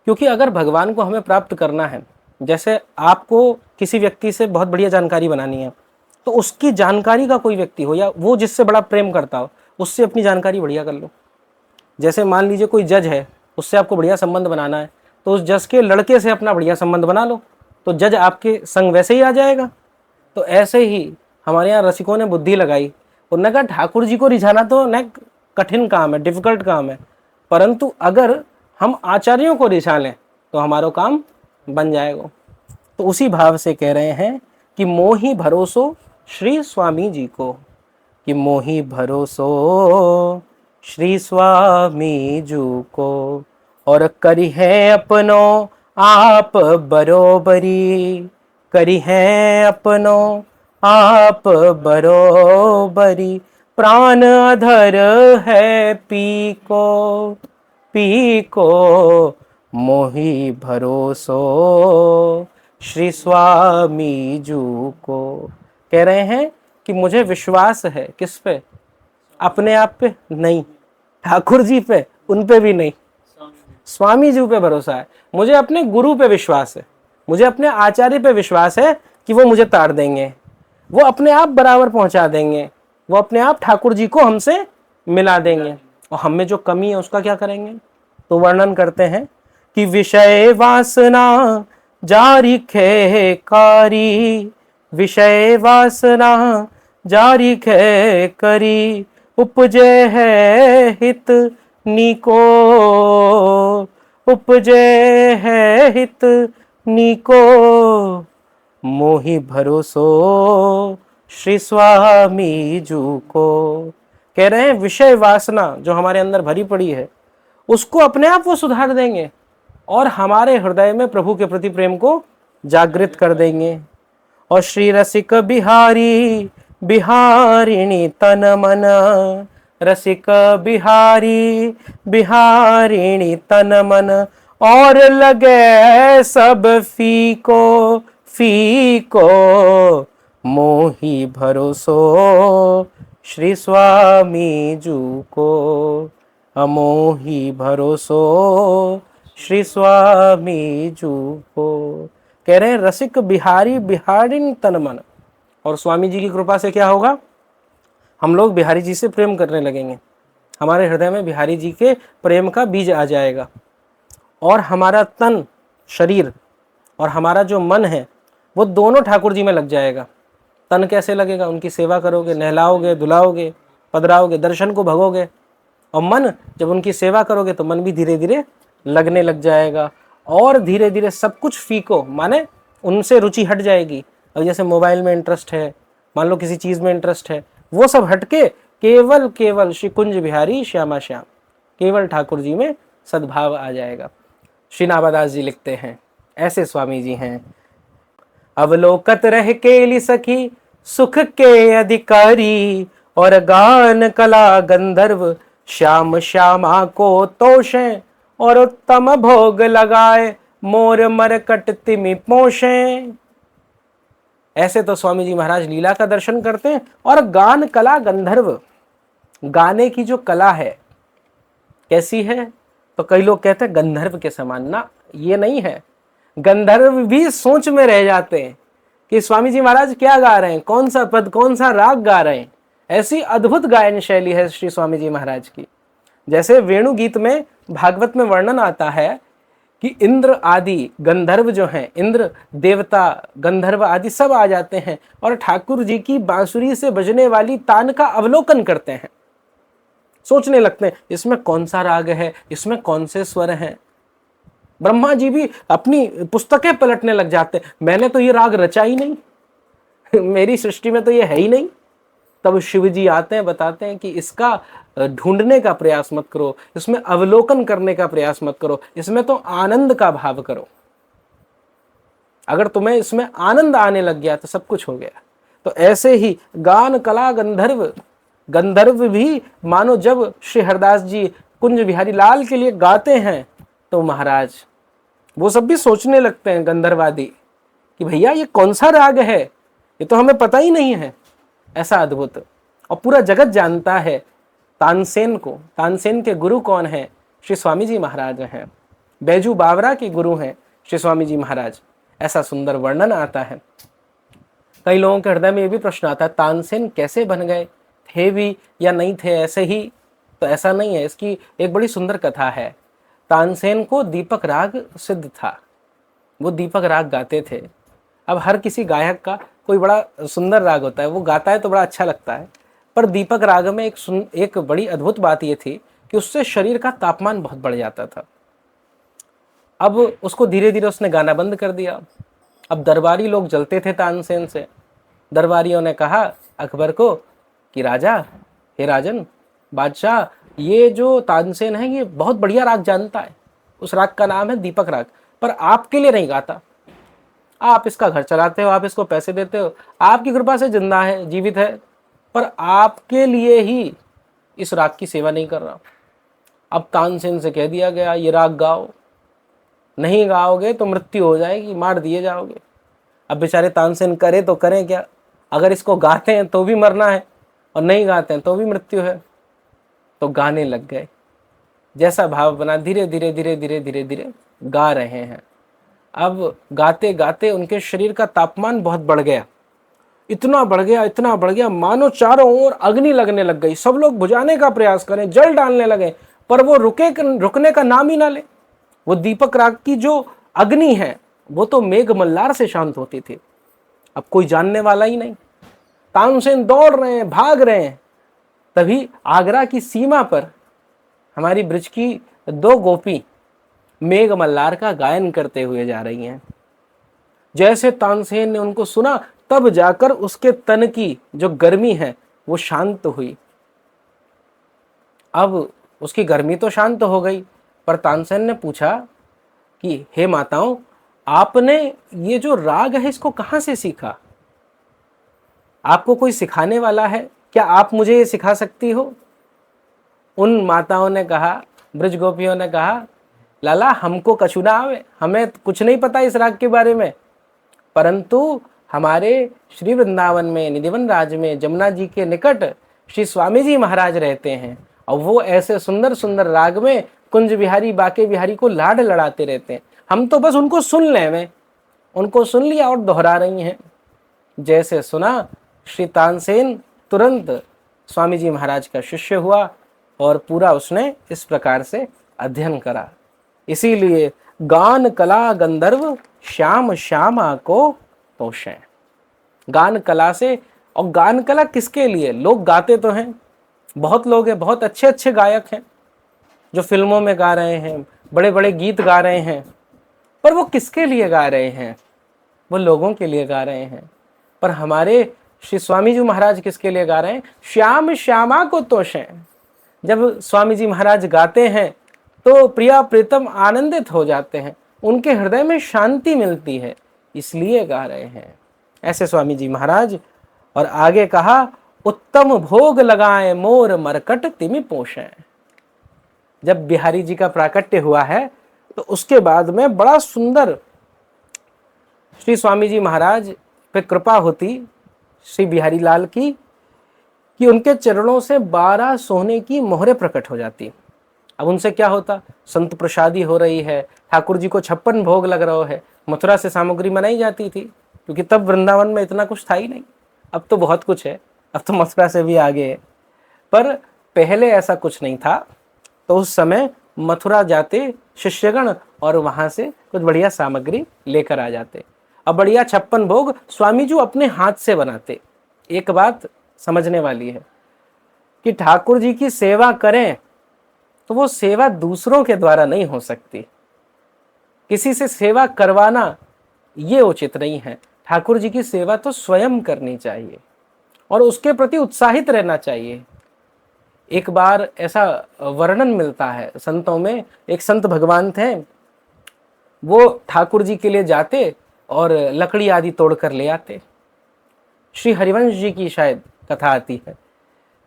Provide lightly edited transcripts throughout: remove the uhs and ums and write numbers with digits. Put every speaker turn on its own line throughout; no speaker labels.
क्योंकि अगर भगवान को हमें प्राप्त करना है, जैसे आपको किसी व्यक्ति से बहुत बढ़िया जानकारी बनानी है, तो उसकी जानकारी का कोई व्यक्ति हो या वो जिससे बड़ा प्रेम करता हो, उससे अपनी जानकारी बढ़िया कर लो। जैसे मान लीजिए कोई जज है, उससे आपको बढ़िया संबंध बनाना है, तो उस जज के लड़के से अपना बढ़िया संबंध बना लो, तो जज आपके संग वैसे ही आ जाएगा। तो ऐसे ही हमारे यहाँ रसिकों ने बुद्धि लगाई, उन्होंने कहा ठाकुर जी को रिझाना तो न कठिन काम है, डिफिकल्ट काम है, परंतु अगर हम आचार्यों को रिझा लें तो हमारा काम बन जाएगा। तो उसी भाव से कह रहे हैं कि मोहि भरोसो श्री स्वामी जी को, कि मोहि भरोसो श्री स्वामी जू को, और करी है अपनो आप बरोबरी, करी है अपनो आप बरोबरी, प्राण अधर है पी को मोहि भरोसो श्री स्वामी जू को। कह रहे हैं कि मुझे विश्वास है किस पे, अपने आप पे नहीं, ठाकुर जी पे, उन पे भी नहीं, स्वामी जी पे भरोसा है। मुझे अपने गुरु पे विश्वास है, मुझे अपने आचार्य पे विश्वास है कि वो मुझे तार देंगे, वो अपने आप बराबर पहुंचा देंगे, वो अपने आप ठाकुर जी को हमसे मिला देंगे। और हम में जो कमी है उसका क्या करेंगे? तो वर्णन करते हैं कि विषय वासना जारी खे कारी, विषय वासना जारी खे करी, उपजे है हित नीको, उपजे है हित नीको, मोहि भरोसो श्री स्वामी जू को। कह रहे हैं विषय वासना जो हमारे अंदर भरी पड़ी है उसको अपने आप वो सुधार देंगे और हमारे हृदय में प्रभु के प्रति प्रेम को जागृत कर देंगे। और श्री रसिक बिहारी बिहारिणी तन मन, रसिक बिहारी बिहारिणी तन मन, और लगे सब फीको फीको, मोहि भरोसो श्री स्वामी जू को, अमोहि भरोसो श्री स्वामी जू को। कह रहे हैं रसिक बिहारी बिहारिन तन मन, और स्वामी जी की कृपा से क्या होगा, हम लोग बिहारी जी से प्रेम करने लगेंगे, हमारे हृदय में बिहारी जी के प्रेम का बीज आ जाएगा, और हमारा तन शरीर और हमारा जो मन है वो दोनों ठाकुर जी में लग जाएगा। तन कैसे लगेगा? उनकी सेवा करोगे, नहलाओगे, धुलाओगे, पधराओगे, दर्शन को भगोगे, और मन जब उनकी सेवा करोगे तो मन भी धीरे धीरे लगने लग जाएगा, और धीरे धीरे सब कुछ फीको माने उनसे रुचि हट जाएगी। अब जैसे मोबाइल में इंटरेस्ट है, मान लो किसी चीज में इंटरेस्ट है, वो सब हटके केवल केवल श्री कुंज बिहारी श्यामा श्याम, केवल ठाकुर जी में सद्भाव आ जाएगा। श्री नाभादास जी लिखते हैं, ऐसे स्वामी जी हैं। अवलोकत रह केली सखी सुख के अधिकारी, और गान कला गंधर्व श्याम श्यामा को तोषे, और उत्तम भोग लगाए मोर मरकट तिमि पोषे। ऐसे तो स्वामी जी महाराज लीला का दर्शन करते हैं। और गान कला गंधर्व, गाने की जो कला है कैसी है? तो कई लोग कहते हैं गंधर्व के समान, ना ये नहीं है। गंधर्व भी सोच में रह जाते हैं कि स्वामी जी महाराज क्या गा रहे हैं, कौन सा पद, कौन सा राग गा रहे हैं। ऐसी अद्भुत गायन शैली है श्री स्वामी जी महाराज की। जैसे वेणु गीत में भागवत में वर्णन आता है कि इंद्र आदि गंधर्व जो हैं, इंद्र देवता गंधर्व आदि सब आ जाते हैं और ठाकुर जी की बांसुरी से बजने वाली तान का अवलोकन करते हैं, सोचने लगते हैं इसमें कौन सा राग है, इसमें कौन से स्वर हैं। ब्रह्मा जी भी अपनी पुस्तकें पलटने लग जाते हैं, मैंने तो ये राग रचा ही नहीं मेरी सृष्टि में तो ये है ही नहीं। तब शिव जी आते हैं, बताते हैं कि इसका ढूंढने का प्रयास मत करो, इसमें अवलोकन करने का प्रयास मत करो, इसमें तो आनंद का भाव करो। अगर तुम्हें इसमें आनंद आने लग गया तो सब कुछ हो गया। तो ऐसे ही गान कला गंधर्व, गंधर्व भी मानो जब श्री हरदास जी कुंज बिहारी लाल के लिए गाते हैं तो महाराज वो सब भी सोचने लगते हैं गंधर्वादी कि भैया ये कौन सा राग है, ये तो हमें पता ही नहीं है। ऐसा अद्भुत, और पूरा जगत जानता है तानसेन को। तानसेन के गुरु कौन है? श्री स्वामी जी महाराज हैं। बैजू बावरा के गुरु हैं श्री स्वामी जी महाराज, ऐसा सुंदर वर्णन आता है। कई लोगों के हृदय में ये भी प्रश्न आता है, तानसेन कैसे बन गए, थे भी या नहीं थे ऐसे ही? तो ऐसा नहीं है, इसकी एक बड़ी सुंदर कथा है। तानसेन को दीपक राग सिद्ध था, वो दीपक राग गाते थे। अब हर किसी गायक का कोई बड़ा सुंदर राग होता है, वो गाता है तो बड़ा अच्छा लगता है, पर दीपक राग में एक बड़ी अद्भुत बात ये थी कि उससे शरीर का तापमान बहुत बढ़ जाता था। अब उसको धीरे धीरे उसने गाना बंद कर दिया। अब दरबारी लोग जलते थे तानसेन से। दरबारियों ने कहा अकबर को कि राजा, हे राजन, बादशाह, ये जो तानसेन है ये बहुत बढ़िया राग जानता है, उस राग का नाम है दीपक राग, पर आपके लिए नहीं गाता। आप इसका घर चलाते हो, आप इसको पैसे देते हो, आपकी कृपा से जिंदा है, जीवित है, पर आपके लिए ही इस राग की सेवा नहीं कर रहा। अब तानसेन से कह दिया गया ये राग गाओ, नहीं गाओगे तो मृत्यु हो जाएगी, मार दिए जाओगे। अब बेचारे तानसेन करे तो करें क्या, अगर इसको गाते हैं तो भी मरना है और नहीं गाते हैं तो भी मृत्यु है। तो गाने लग गए, जैसा भाव बना धीरे धीरे धीरे धीरे धीरे धीरे गा रहे हैं। अब गाते गाते उनके शरीर का तापमान बहुत बढ़ गया, इतना बढ़ गया, इतना बढ़ गया, मानो चारों ओर अग्नि लगने लग गई। सब लोग बुझाने का प्रयास करें, जल डालने लगे, पर वो रुकने का नाम ही ना ले। वो दीपक राग की जो अग्नि है वो तो मेघ मल्लार से शांत होती थी, अब कोई जानने वाला ही नहीं। तानसेन दौड़ रहे हैं, भाग रहे हैं। तभी आगरा की सीमा पर हमारी ब्रज की दो गोपी मेघ मल्लार का गायन करते हुए जा रही हैं। जैसे तानसेन ने उनको सुना, तब जाकर उसके तन की जो गर्मी है वो शांत हुई। अब उसकी गर्मी तो शांत हो गई, पर तानसेन ने पूछा कि हे माताओं, आपने ये जो राग है इसको कहाँ से सीखा? आपको कोई सिखाने वाला है क्या? आप मुझे ये सिखा सकती हो? उन माताओं ने कहा, ब्रज गोपियों ने कहा, लाला हमको कछु ना आवे, हमें कुछ नहीं पता इस राग के बारे में, परंतु हमारे श्री वृंदावन में निधिवन राज में जमुना जी के निकट श्री स्वामी जी महाराज रहते हैं और वो ऐसे सुंदर सुंदर राग में कुंज बिहारी बाके बिहारी को लाड लड़ाते रहते हैं, हम तो बस उनको सुन ले में, उनको सुन लिया और दोहरा रही हैं। जैसे सुना, श्री तानसेन तुरंत स्वामी जी महाराज का शिष्य हुआ और पूरा उसने इस प्रकार से अध्ययन करा। इसीलिए गान कला गंधर्व श्याम श्यामा को तोषे। गान कला से, और गान कला किसके लिए? लोग गाते तो हैं, बहुत लोग हैं, बहुत अच्छे अच्छे गायक हैं जो फिल्मों में गा रहे हैं, बड़े बड़े गीत गा रहे हैं, पर वो किसके लिए गा रहे हैं? वो लोगों के लिए गा रहे हैं। पर हमारे श्री स्वामी जी महाराज किसके लिए गा रहे हैं? श्याम श्यामा को तोषे। जब स्वामी जी महाराज गाते हैं तो प्रिया प्रीतम आनंदित हो जाते हैं, उनके हृदय में शांति मिलती है, इसलिए गा रहे हैं, ऐसे स्वामी जी महाराज। और आगे कहा, उत्तम भोग लगाए मोर मरकट तिमि पोषे। जब बिहारी जी का प्राकट्य हुआ है तो उसके बाद में बड़ा सुंदर श्री स्वामी जी महाराज पे कृपा होती श्री बिहारी लाल की कि उनके चरणों से 12 सोने की मोहरें प्रकट हो जाती। अब उनसे क्या होता? संत प्रसादी हो रही है, ठाकुर जी को 56 भोग लग रहा है, मथुरा से सामग्री बनाई जाती थी, क्योंकि तब वृंदावन में इतना कुछ था ही नहीं। अब तो बहुत कुछ है, अब तो मथुरा से भी आगे है, पर पहले ऐसा कुछ नहीं था। तो उस समय मथुरा जाते शिष्यगण और वहां से कुछ बढ़िया सामग्री लेकर आ जाते। अब बढ़िया 56 भोग स्वामी जी अपने हाथ से बनाते। एक बात समझने वाली है कि ठाकुर जी की सेवा करें तो वो सेवा दूसरों के द्वारा नहीं हो सकती, किसी से सेवा करवाना ये उचित नहीं है। ठाकुर जी की सेवा तो स्वयं करनी चाहिए और उसके प्रति उत्साहित रहना चाहिए। एक बार ऐसा वर्णन मिलता है संतों में, एक संत भगवान थे, वो ठाकुर जी के लिए जाते और लकड़ी आदि तोड़कर ले आते। श्री हरिवंश जी की शायद कथा आती है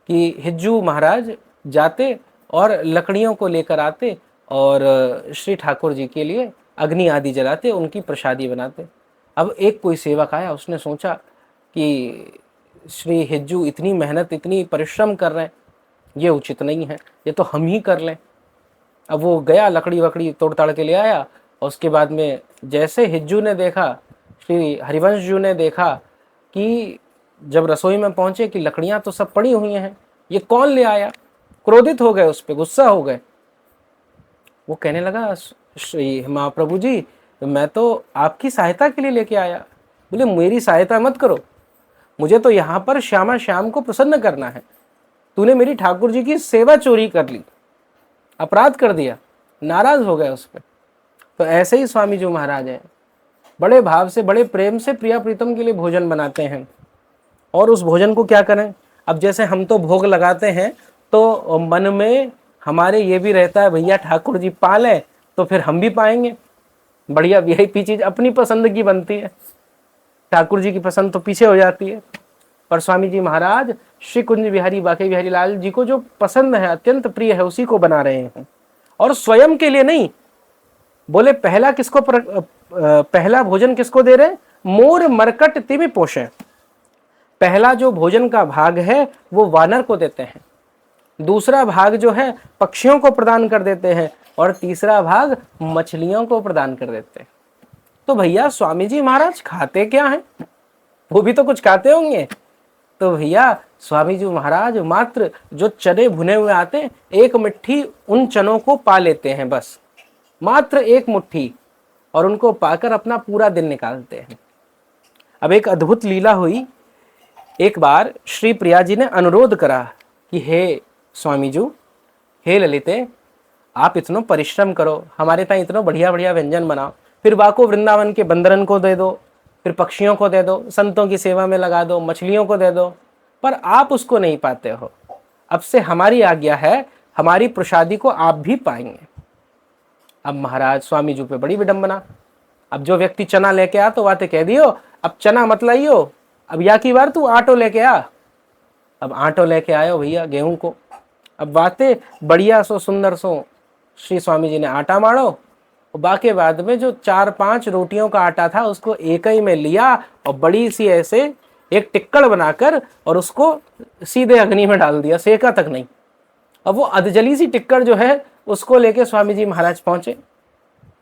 कि हिज्जू महाराज जाते और लकड़ियों को लेकर आते और श्री ठाकुर जी के लिए अग्नि आदि जलाते, उनकी प्रसादी बनाते। अब एक कोई सेवक आया, उसने सोचा कि श्री हिज्जू इतनी मेहनत, इतनी परिश्रम कर रहे हैं, ये उचित नहीं है, ये तो हम ही कर लें। अब वो गया, लकड़ी वकड़ी तोड़ ताड़ के ले आया, और उसके बाद में जैसे हिज्जू ने देखा, श्री हरिवंश जी ने देखा कि जब रसोई में पहुंचे कि लकड़ियां तो सब पड़ी हुई हैं, ये कौन ले आया, क्रोधित हो गए, उस पर गुस्सा हो गए। वो कहने लगा, श्री महाप्रभु जी, मैं तो आपकी सहायता के लिए लेके आया। बोले, मेरी सहायता मत करो, मुझे तो यहाँ पर श्यामा श्याम को प्रसन्न करना है। तूने मेरी ठाकुर जी की सेवा चोरी कर ली, अपराध कर दिया। नाराज हो गए उस पर। तो ऐसे ही स्वामी जी महाराज हैं, बड़े भाव से, बड़े प्रेम से प्रिया प्रीतम के लिए भोजन बनाते हैं। और उस भोजन को क्या करें, अब जैसे हम तो भोग लगाते हैं तो मन में हमारे ये भी रहता है, भैया ठाकुर जी पा लें तो फिर हम भी पाएंगे। बढ़िया वीआईपी चीज अपनी पसंद की बनती है, ठाकुर जी की पसंद तो पीछे हो जाती है। पर स्वामी जी महाराज श्री कुंज बिहारी बांके बिहारी लाल जी को जो पसंद है, अत्यंत प्रिय है, उसी को बना रहे हैं। और स्वयं के लिए नहीं, बोले पहला किसको पहला भोजन किसको दे रहे, मोर मरकट तिमि पोषे। पहला जो भोजन का भाग है वो वानर को देते हैं, दूसरा भाग जो है पक्षियों को प्रदान कर देते हैं, और तीसरा भाग मछलियों को प्रदान कर देते हैं। तो भैया स्वामी जी महाराज खाते क्या हैं, वो भी तो कुछ खाते होंगे। तो भैया स्वामी जी महाराज मात्र जो चने भुने हुए आते हैं, एक मुट्ठी उन चनों को पा लेते हैं, बस मात्र एक मुट्ठी, और उनको पाकर अपना पूरा दिन निकालते हैं। अब एक अद्भुत लीला हुई। एक बार श्री प्रिया जी ने अनुरोध करा कि हे स्वामी जी, हे ललिते, आप इतना परिश्रम करो, हमारे ताई इतना बढ़िया बढ़िया व्यंजन बनाओ, फिर वाको वृंदावन के बंदरन को दे दो, फिर पक्षियों को दे दो, संतों की सेवा में लगा दो, मछलियों को दे दो, पर आप उसको नहीं पाते हो। अब से हमारी आज्ञा है, हमारी प्रसादी को आप भी पाएंगे। अब महाराज स्वामी जी पे बड़ी विडंबना। अब जो व्यक्ति चना लेके आ तो बातें कह दियो, अब चना मत लाइयो, अब या की बार तू आटो लेके आ। अब आटो लेके आयो भैया गेहूं को। अब बातें बढ़िया सो सुंदर सो श्री स्वामी जी ने आटा मारो, और बाकी बाद में जो 4-5 रोटियों का आटा था उसको एक ही में लिया, और बड़ी सी ऐसे एक टिक्कड़ बनाकर और उसको सीधे अग्नि में डाल दिया, सेका तक नहीं। अब वो अधजली सी टिक्कड़ जो है उसको लेके स्वामी जी महाराज पहुंचे।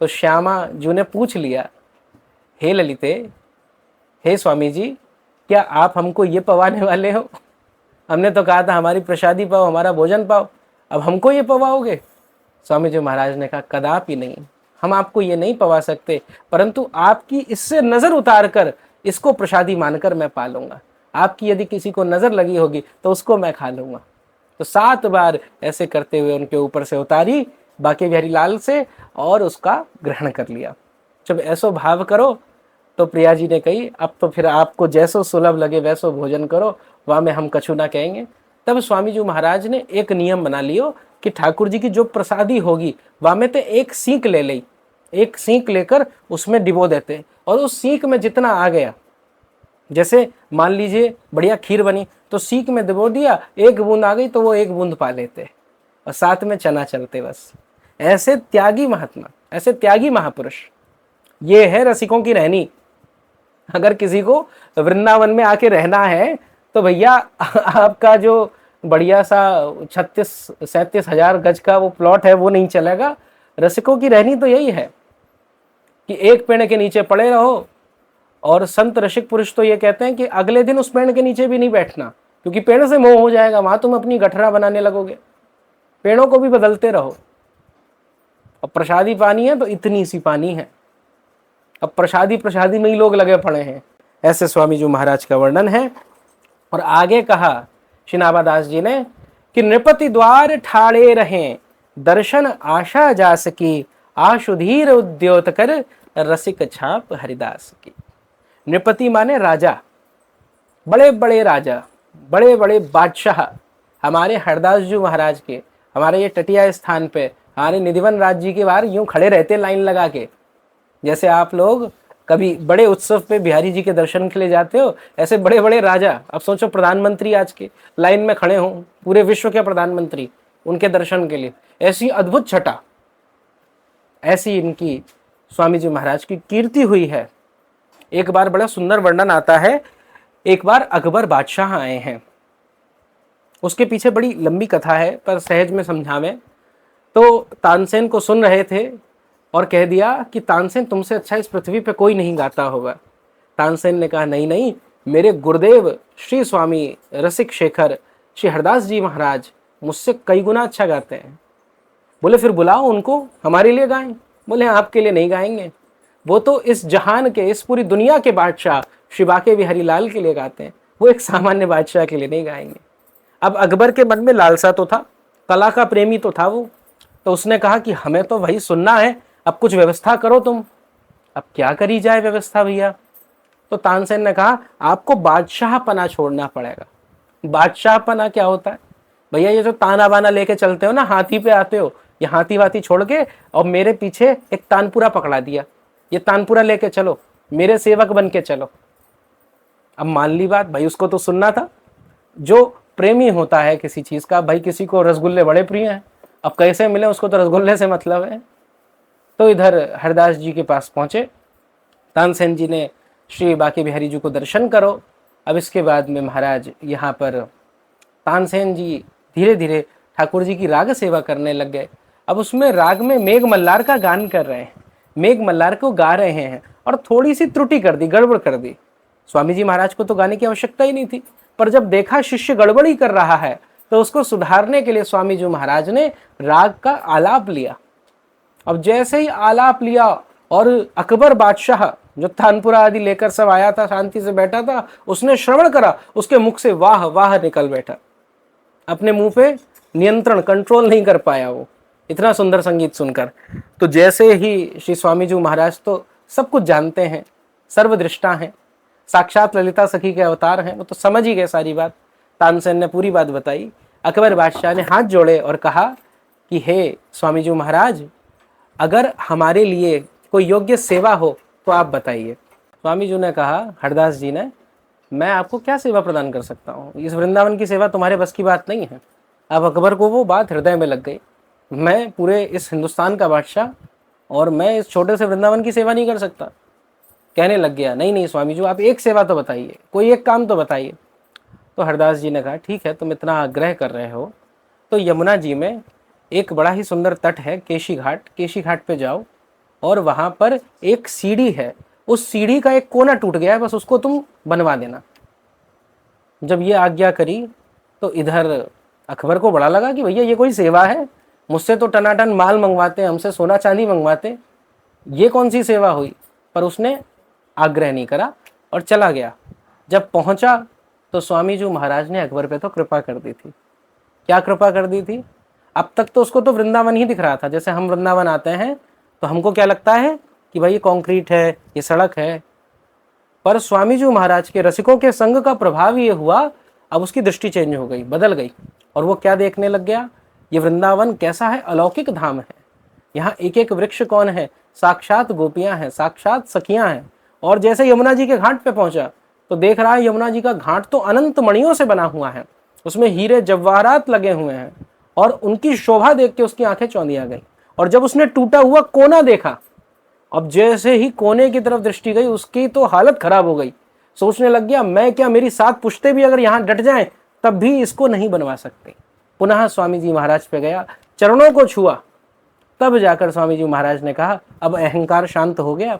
तो श्यामा जी ने पूछ लिया, हे ललिते, हे स्वामी जी, क्या आप हमको ये पवाने वाले हो? हमने तो कहा था हमारी प्रसादी पाओ, हमारा भोजन पाओ, अब हमको ये पवाओगे? स्वामी जी महाराज ने कहा, कदापि नहीं, हम आपको ये नहीं पवा सकते, परंतु आपकी इससे नजर उतार कर इसको प्रसादी मानकर मैं पालूंगा। आपकी यदि किसी को नजर लगी होगी तो उसको मैं खा लूंगा। तो 7 बार ऐसे करते हुए उनके ऊपर से उतारी बांके बिहारी लाल से, और उसका ग्रहण कर लिया। जब ऐसो भाव करो तो प्रिया जी ने कही, अब तो फिर आपको जैसो सुलभ लगे वैसो भोजन करो, वहाँ में हम कछु ना कहेंगे। तब स्वामी जी महाराज ने एक नियम बना लियो कि ठाकुर जी की जो प्रसादी होगी वहाँ में तो एक सीख ले ली, एक सीख लेकर उसमें डिबो देते, और उस सीख में जितना आ गया, जैसे मान लीजिए बढ़िया खीर बनी तो सीख में डिबो दिया, 1 बूंद आ गई तो वो 1 बूंद पा लेते, और साथ में चना चलते बस। ऐसे त्यागी महात्मा, ऐसे त्यागी महापुरुष, ये है रसिकों की रहनी। अगर किसी को वृंदावन में आके रहना है तो भैया आपका जो बढ़िया सा 36-37 हजार गज का वो प्लॉट है वो नहीं चलेगा। रसिकों की रहनी तो यही है कि एक पेड़ के नीचे पड़े रहो, और संत रसिक पुरुष तो ये कहते हैं कि अगले दिन उस पेड़ के नीचे भी नहीं बैठना, क्योंकि पेड़ से मोह हो जाएगा, वहां तुम अपनी गठरा बनाने लगोगे। पेड़ों को भी बदलते रहो। अब प्रसादी पानी है तो इतनी सी पानी है, अब प्रसादी प्रसादी में ही लोग लगे पड़े हैं। ऐसे स्वामी जी महाराज का वर्णन है। और आगे कहा श्री नाभादास जी ने कि नृपति द्वार ठाड़े रहें, दर्शन आशा जास की, आशुधीर उद्योत कर, रसिक छाप हरिदास की। नृपति माने राजा, बड़े बड़े राजा, बड़े बड़े बादशाह हमारे हरदास जी महाराज के, हमारे ये टटिया स्थान पे हमारे निधिवन राज जी के बाहर यूं खड़े रहते लाइन लगा के। जैसे आप लोग कभी बड़े उत्सव पे बिहारी जी के दर्शन के लिए जाते हो, ऐसे बड़े बड़े राजा, अब सोचो प्रधानमंत्री आज के लाइन में खड़े हों, पूरे विश्व के प्रधानमंत्री, उनके दर्शन के लिए। ऐसी अद्भुत छटा, ऐसी इनकी स्वामी जी महाराज की कीर्ति हुई है। एक बार बड़ा सुंदर वर्णन आता है। एक बार अकबर बादशाह आए हैं, उसके पीछे बड़ी लंबी कथा है पर सहज में समझावें तो तानसेन को सुन रहे थे और कह दिया कि तानसेन तुमसे अच्छा इस पृथ्वी पे कोई नहीं गाता होगा। तानसेन ने कहा नहीं नहीं, मेरे गुरुदेव श्री स्वामी रसिक शेखर श्री हरदास जी महाराज मुझसे कई गुना अच्छा गाते हैं। बोले फिर बुलाओ उनको, हमारे लिए गाएं। बोले आपके लिए नहीं गाएंगे, वो तो इस जहान के, इस पूरी दुनिया के बादशाह श्री बाके बिहारी लाल के लिए गाते हैं, वो एक सामान्य बादशाह के लिए नहीं गाएंगे। अब अकबर के मन में लालसा तो था, कला का प्रेमी तो था वो, तो उसने कहा कि हमें तो वही सुनना है, अब कुछ व्यवस्था करो तुम। अब क्या करी जाए व्यवस्था भैया? तो तानसेन ने कहा आपको बादशाह पना छोड़ना पड़ेगा। बादशाह पना क्या होता है भैया? ये जो ताना बाना लेके चलते हो ना, हाथी पे आते हो, ये हाथी वाथी छोड़ के और मेरे पीछे एक तानपुरा पकड़ा दिया, ये तानपुरा लेके चलो, मेरे सेवक बन के चलो। अब मान ली बात, भाई उसको तो सुनना था। जो प्रेमी होता है किसी चीज का, भाई किसी को रसगुल्ले बड़े प्रिय हैं, अब कैसे मिले उसको तो रसगुल्ले से मतलब है। तो इधर हरदास जी के पास पहुंचे, तानसेन जी ने श्री बाके बिहारी जी को दर्शन करो। अब इसके बाद में महाराज यहाँ पर तानसेन जी धीरे धीरे ठाकुर जी की राग सेवा करने लग गए। अब उसमें राग में मेघ मल्हार का गान कर रहे हैं, मेघ मल्हार को गा रहे हैं और थोड़ी सी त्रुटि कर दी, गड़बड़ कर दी। स्वामी जी महाराज को तो गाने की आवश्यकता ही नहीं थी, पर जब देखा शिष्य गड़बड़ी कर रहा है तो उसको सुधारने के लिए स्वामी जी महाराज ने राग का आलाप लिया। अब जैसे ही आलाप लिया और अकबर बादशाह जो तानपुरा आदि लेकर सब आया था, शांति से बैठा था, उसने श्रवण करा, उसके मुख से वाह वाह निकल बैठा। अपने मुंह पे नियंत्रण, कंट्रोल नहीं कर पाया वो, इतना सुंदर संगीत सुनकर। तो जैसे ही श्री स्वामी जी महाराज तो सब कुछ जानते हैं, सर्वदृष्टा हैं, साक्षात ललिता सखी के अवतार हैं, वो तो समझ ही गए सारी बात। तानसेन ने पूरी बात बताई। अकबर बादशाह ने हाथ जोड़े और कहा कि हे स्वामी जी महाराज, अगर हमारे लिए कोई योग्य सेवा हो तो आप बताइए। स्वामी जी ने कहा, हरदास जी ने, मैं आपको क्या सेवा प्रदान कर सकता हूँ? इस वृंदावन की सेवा तुम्हारे बस की बात नहीं है। अब अकबर को वो बात हृदय में लग गई, मैं पूरे इस हिंदुस्तान का बादशाह और मैं इस छोटे से वृंदावन की सेवा नहीं कर सकता। कहने लग गया, नहीं नहीं स्वामी जी, आप एक सेवा तो बताइए, कोई एक काम तो बताइए। तो हरदास जी ने कहा, ठीक है, तुम इतना आग्रह कर रहे हो तो यमुना जी में एक बड़ा ही सुंदर तट है, केशी घाट। केशी घाट पे जाओ और वहां पर एक सीढ़ी है, उस सीढ़ी का एक कोना टूट गया है, बस उसको तुम बनवा देना। जब ये आज्ञा करी तो इधर अकबर को बड़ा लगा कि भैया ये कोई सेवा है? मुझसे तो टनाटन माल मंगवाते, हमसे सोना चांदी मंगवाते, ये कौन सी सेवा हुई? पर उसने आग्रह नहीं करा और चला गया। जब पहुंचा तो स्वामी जी महाराज ने अकबर पे तो कृपा कर दी थी। क्या कृपा कर दी थी? अब तक तो उसको तो वृंदावन ही दिख रहा था। जैसे हम वृंदावन आते हैं तो हमको क्या लगता है कि भाई ये कंक्रीट है, ये सड़क है, पर स्वामी जी महाराज के रसिकों के संग का प्रभाव ये हुआ, अब उसकी दृष्टि चेंज हो गई, बदल गई। और वो क्या देखने लग गया, ये वृंदावन कैसा है, अलौकिक धाम है। यहाँ एक एक वृक्ष कौन है? साक्षात गोपियां हैं, साक्षात सखियां हैं। और जैसे यमुना जी के घाट पे पहुंचा तो देख रहा है यमुना जी का घाट तो अनंत मणियों से बना हुआ है, उसमें हीरे जवाहरात लगे हुए हैं और उनकी शोभा देख के उसकी आंखें चौंधिया गई। और जब उसने टूटा हुआ कोना देखा, अब जैसे ही कोने की तरफ दृष्टि गई उसकी तो हालत खराब हो गई। सोचने लग गया, मैं क्या, मेरी 7 पुश्ते भी अगर यहाँ डट जाएं तब भी इसको नहीं बनवा सकते। पुनः स्वामी जी महाराज पे गया, चरणों को छुआ, तब जाकर स्वामी जी महाराज ने कहा, अब अहंकार शांत हो गया,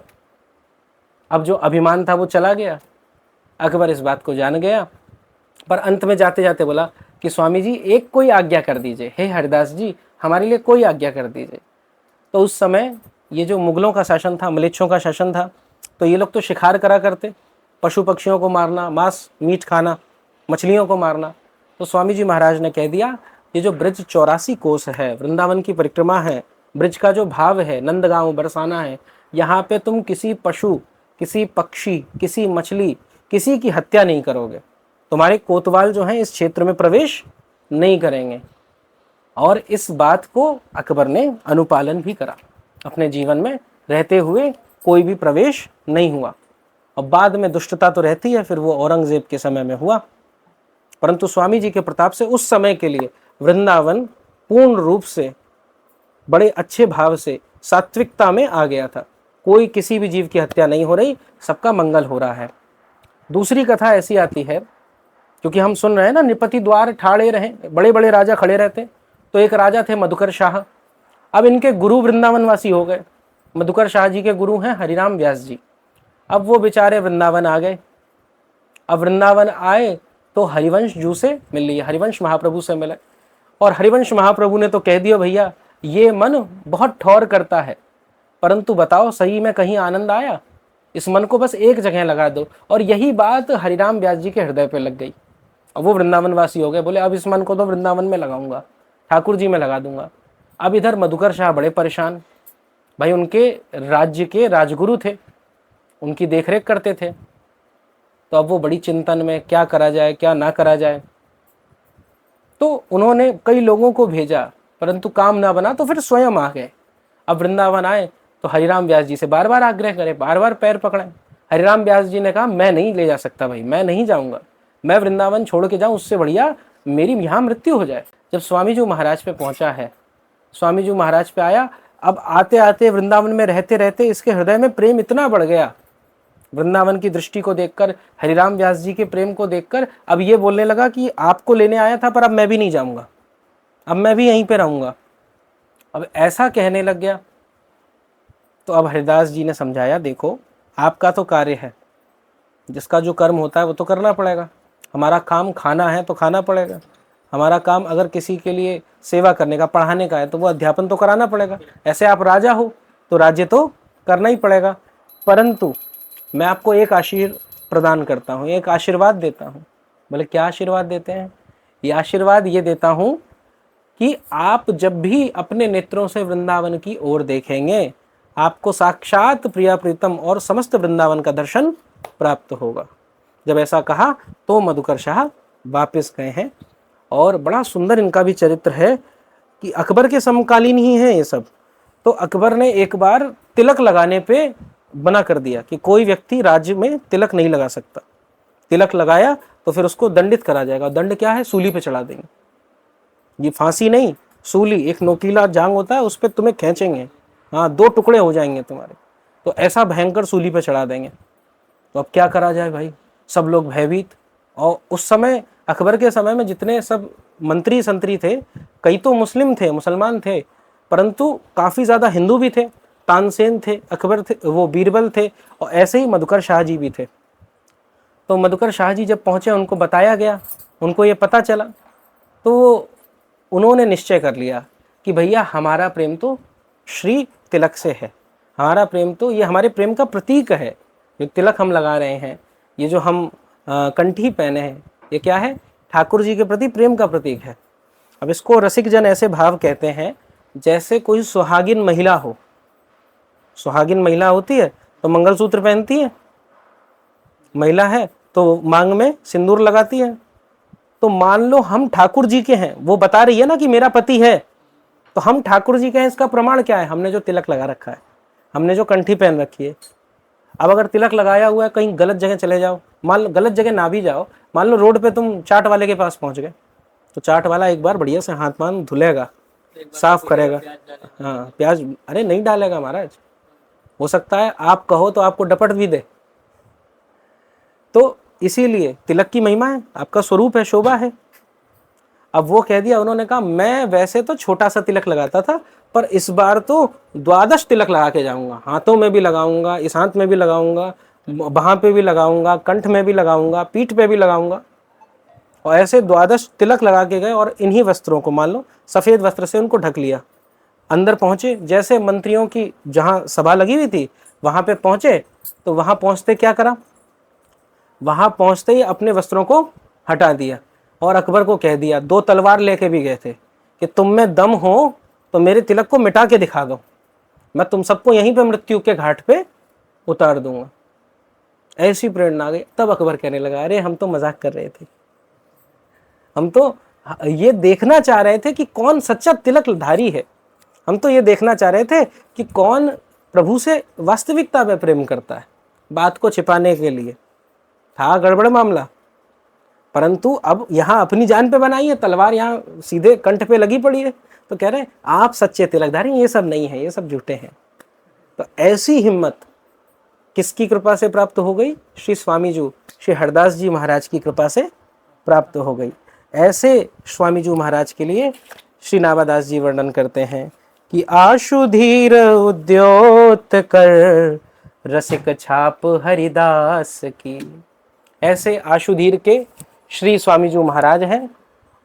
अब जो अभिमान था वो चला गया। अकबर इस बात को जान गया, पर अंत में जाते जाते बोला कि स्वामी जी एक कोई आज्ञा कर दीजिए, हे हरदास जी हमारे लिए कोई आज्ञा कर दीजिए। तो उस समय ये जो मुगलों का शासन था, मलेच्छों का शासन था, तो ये लोग तो शिकार करा करते, पशु पक्षियों को मारना, मांस मीट खाना, मछलियों को मारना। तो स्वामी जी महाराज ने कह दिया, ये जो ब्रज 84 कोस है, वृंदावन की परिक्रमा है, ब्रज का जो भाव है, नंदगांव बरसाना है, यहाँ पे तुम किसी पशु, किसी पक्षी, किसी मछली, किसी की हत्या नहीं करोगे। तुम्हारे कोतवाल जो हैं इस क्षेत्र में प्रवेश नहीं करेंगे। और इस बात को अकबर ने अनुपालन भी करा, अपने जीवन में रहते हुए कोई भी प्रवेश नहीं हुआ। और बाद में दुष्टता तो रहती है, फिर वो औरंगजेब के समय में हुआ, परंतु स्वामी जी के प्रताप से उस समय के लिए वृंदावन पूर्ण रूप से बड़े अच्छे भाव से सात्विकता में आ गया था। कोई किसी भी जीव की हत्या नहीं हो रही, सबका मंगल हो रहा है। दूसरी कथा ऐसी आती है, क्योंकि हम सुन रहे हैं ना, निपति द्वार ठाड़े रहे, बड़े बड़े राजा खड़े रहते। तो एक राजा थे मधुकर शाह, अब इनके गुरु वृंदावनवासी हो गए। मधुकर शाह जी के गुरु हैं हरिराम व्यास जी। अब वो बेचारे वृंदावन आ गए। अब वृंदावन आए तो हरिवंश जू से मिल लिए, हरिवंश महाप्रभु से मिले। और हरिवंश महाप्रभु ने तो कह दिया, भैया ये मन बहुत ठौर करता है, परंतु बताओ सही में कहीं आनंद आया? इस मन को बस एक जगह लगा दो। और यही बात हरिराम व्यास जी के हृदय पे लग गई। अब वो वृंदावनवासी हो गए, बोले अब इस मन को तो वृंदावन में लगाऊंगा, ठाकुर जी में लगा दूंगा। अब इधर मधुकर शाह बड़े परेशान, भाई उनके राज्य के राजगुरु थे, उनकी देखरेख करते थे। तो अब वो बड़ी चिंतन में, क्या करा जाए क्या ना करा जाए। तो उन्होंने कई लोगों को भेजा, परंतु काम ना बना, तो फिर स्वयं आ गए। अब वृंदावन आए तो हरिराम व्यास जी से बार बार आग्रह करे, बार बार पैर पकड़े। हरिराम व्यास जी ने कहा मैं नहीं ले जा सकता भाई, मैं नहीं जाऊंगा, मैं वृंदावन छोड़ के जाऊं, उससे बढ़िया मेरी यहाँ मृत्यु हो जाए। जब स्वामी जी महाराज पे पहुंचा है, स्वामी जी महाराज पे आया, अब आते आते वृंदावन में रहते रहते इसके हृदय में प्रेम इतना बढ़ गया, वृंदावन की दृष्टि को देखकर, हरिराम व्यास जी के प्रेम को देखकर, अब ये बोलने लगा कि आपको लेने आया था पर अब मैं भी नहीं जाऊंगा, अब मैं भी यहीं पे रहूंगा। अब ऐसा कहने लग गया। तो अब हरिदास जी ने समझाया, देखो आपका तो कार्य है, जिसका जो कर्म होता है वो तो करना पड़ेगा। हमारा काम खाना है तो खाना पड़ेगा, हमारा काम अगर किसी के लिए सेवा करने का, पढ़ाने का है तो वो अध्यापन तो कराना पड़ेगा। ऐसे आप राजा हो तो राज्य तो करना ही पड़ेगा। परंतु मैं आपको एक आशीर्वाद प्रदान करता हूँ, एक आशीर्वाद देता हूँ। बोले क्या आशीर्वाद देते हैं? ये आशीर्वाद ये देता हूँ कि आप जब भी अपने नेत्रों से वृंदावन की ओर देखेंगे, आपको साक्षात प्रिया प्रीतम और समस्त वृंदावन का दर्शन प्राप्त होगा। जब ऐसा कहा तो मधुकर शाह वापस गए हैं। और बड़ा सुंदर इनका भी चरित्र है कि अकबर के समकालीन ही हैं ये सब। तो अकबर ने एक बार तिलक लगाने पे मना कर दिया कि कोई व्यक्ति राज्य में तिलक नहीं लगा सकता। तिलक लगाया तो फिर उसको दंडित करा जाएगा। दंड क्या है? सूली पे चढ़ा देंगे। ये फांसी नहीं, सूली, एक नोकीला जांग होता है, उस पर तुम्हें खींचेंगे, हाँ 2 टुकड़े हो जाएंगे तुम्हारे। तो ऐसा भयंकर सूली पे चढ़ा देंगे। तो अब क्या करा जाए भाई? सब लोग भयभीत। और उस समय अकबर के समय में जितने सब मंत्री संतरी थे, कई तो मुस्लिम थे, मुसलमान थे, परंतु काफ़ी ज़्यादा हिंदू भी थे। तानसेन थे, अकबर थे, वो बीरबल थे, और ऐसे ही मधुकर शाह जी भी थे। तो मधुकर शाह जी जब पहुँचे, उनको बताया गया, उनको ये पता चला, तो उन्होंने निश्चय कर लिया कि भैया हमारा प्रेम तो श्री तिलक से है, हमारा प्रेम तो, ये हमारे प्रेम का प्रतीक है। जो तिलक हम लगा रहे हैं, ये जो हम कंठी पहने हैं, ये क्या है? ठाकुर जी के प्रति प्रेम का प्रतीक है। अब इसको रसिक जन ऐसे भाव कहते हैं जैसे कोई सुहागिन महिला हो। सुहागिन महिला होती है तो मंगलसूत्र पहनती है, महिला है तो मांग में सिंदूर लगाती है। तो मान लो हम ठाकुर जी के हैं, वो बता रही है ना कि मेरा पति है, तो हम ठाकुर जी के हैं, इसका प्रमाण क्या है? हमने जो तिलक लगा रखा है, हमने जो कंठी पहन रखी है। अब अगर तिलक लगाया हुआ है, कहीं गलत जगह चले जाओ, मान लो गलत जगह ना भी जाओ, मान लो रोड पे तुम चाट वाले के पास पहुंच गए, तो चाट वाला एक बार बढ़िया से हाथ पान धुलेगा, साफ करेगा। हाँ प्याज, अरे नहीं डालेगा महाराज, हो सकता है आप कहो तो आपको डपट भी दे। तो इसीलिए तिलक की महिमा है, आपका स्वरूप है, शोभा है। अब वो कह दिया, उन्होंने कहा मैं वैसे तो छोटा सा तिलक लगाता था, पर इस बार तो 12 तिलक लगा के जाऊंगा। हाथों में भी लगाऊंगा, इस हाथ में भी लगाऊंगा, बाहाँ पे भी लगाऊंगा, कंठ में भी लगाऊंगा, पीठ पे भी लगाऊंगा। और ऐसे 12 तिलक लगा के गए, और इन्हीं वस्त्रों को, मान लो सफ़ेद वस्त्र से उनको ढक लिया। अंदर पहुंचे, जैसे मंत्रियों की जहाँ सभा लगी हुई थी वहाँ पे पहुंचे, तो वहाँ पहुँचते क्या करा? वहाँ पहुँचते ही अपने वस्त्रों को हटा दिया और अकबर को कह दिया, 2 तलवार लेके भी गए थे कि तुम में दम हो तो मेरे तिलक को मिटा के दिखा दो, मैं तुम सबको यहीं पे मृत्यु के घाट पे उतार दूंगा। ऐसी प्रेरणा आ गई। तब अकबर कहने लगा, अरे हम तो मजाक कर रहे थे, हम तो ये देखना चाह रहे थे कि कौन सच्चा तिलकधारी है, हम तो ये देखना चाह रहे थे कि कौन प्रभु से वास्तविकता में प्रेम करता है। बात को छिपाने के लिए था गड़बड़ मामला, परंतु अब यहाँ अपनी जान पे बनाई है, तलवार यहाँ सीधे कंठ पे लगी पड़ी है। तो कह रहे हैं आप सच्चे तिलकधारी, ये सब नहीं है, ये सब झूठे हैं। तो ऐसी हिम्मत किसकी कृपा से प्राप्त हो गई? श्री स्वामी जी, श्री हरदास जी महाराज की कृपा से प्राप्त हो गई। ऐसे स्वामी जी महाराज के लिए श्री नावादास जी वर्णन करते हैं कि आशुधीर उद्योत कर रसिक छाप हरिदास की। ऐसे आशुधीर के श्री स्वामी जी महाराज हैं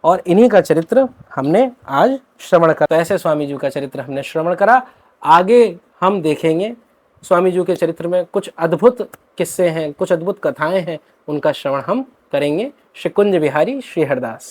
और इन्हीं का चरित्र हमने आज श्रवण करा। तो ऐसे स्वामी जी का चरित्र हमने श्रवण करा। आगे हम देखेंगे स्वामी जी के चरित्र में कुछ अद्भुत किस्से हैं, कुछ अद्भुत कथाएं हैं, उनका श्रवण हम करेंगे। श्री कुंज बिहारी श्री हरदास।